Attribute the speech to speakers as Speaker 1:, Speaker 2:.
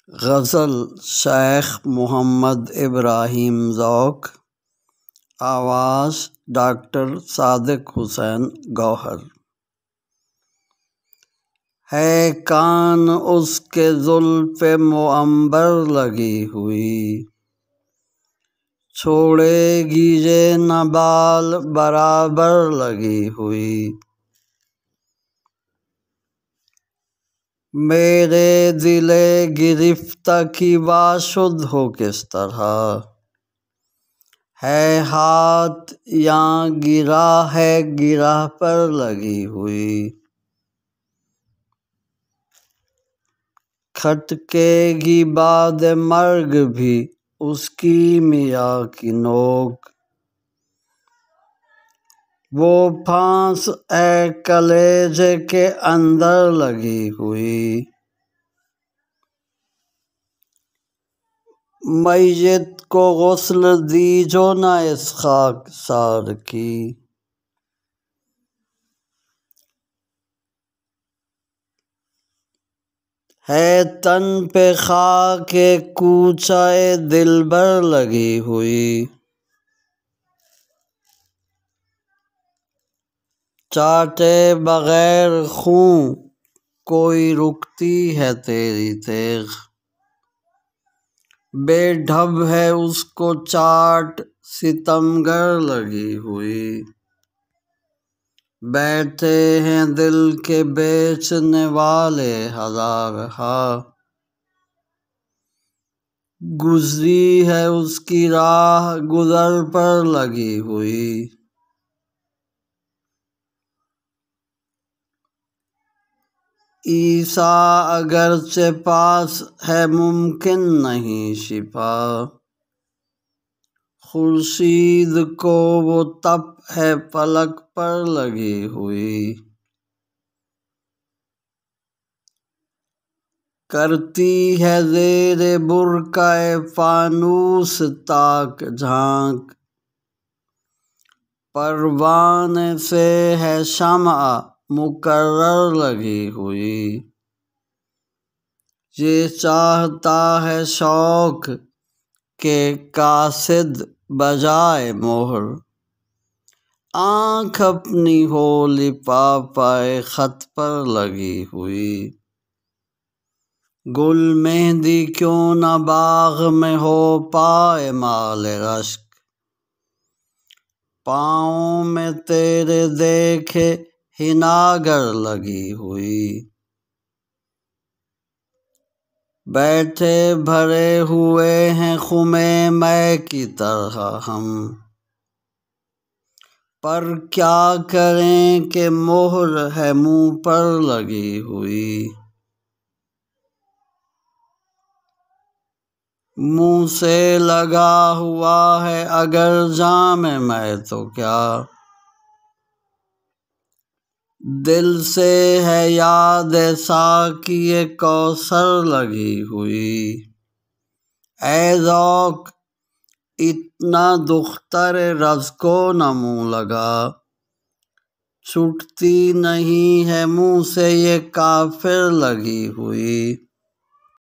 Speaker 1: غزل شیخ محمد ابراہیم ذوق، آواز ڈاکٹر صادق حسین گوہر۔ ہے کان اس کے زلف معنبر لگی ہوئی، چھوڑے گی یہ نہ بال برابر لگی ہوئی۔ میرے دل گرفتہ کی باشد ہو کس طرح، ہے ہاتھ یاں گرا ہے گرہ پر لگی ہوئی۔ کھٹکے گی بعد مرگ بھی اس کی میاں کی نوک، وہ پھانس ہے کلیجے کے اندر لگی ہوئی۔ میت کو غسل دیجو نہ اس خاکسار کی، ہے تن پہ خاک کوچہ دلبر لگی ہوئی۔ چاٹے بغیر خوں کوئی رکتی ہے تیری تیغ، بے ڈھب ہے اس کو چاٹ ستمگر لگی ہوئی۔ بیٹھے ہیں دل کے بیچنے والے ہزارہا، گزری ہے اس کی راہ گزر پر لگی ہوئی۔ عیسیٰ اگرچہ پاس ہے ممکن نہیں شفا، خورشید کو وہ تپ ہے فلک پر لگی ہوئی۔ کرتی ہے زیر برقع فانوس تاک جھانک، پروانے سے ہے شمع مقرر لگی ہوئی۔ یہ چاہتا ہے شوق کہ قاصد بجائے مہر، آنکھ اپنی ہو لفافہ خط پر لگی ہوئی۔ گل مہندی کیوں نہ باغ میں ہو پائمال رشک، پاؤں میں تیرے دیکھے حنا گر لگی ہوئی۔ بیٹھے بھرے ہوئے ہیں خم مے کی طرح ہم، پر کیا کریں کہ مہر ہے منہ پر لگی ہوئی۔ منہ سے لگا ہوا ہے اگر جام میں تو کیا، دل سے ہے یاد ساقی کوثر لگی ہوئی۔ اے ذوق اتنا دختر رز کو نہ منہ لگا، چھٹتی نہیں ہے منہ سے یہ کافر لگی ہوئی۔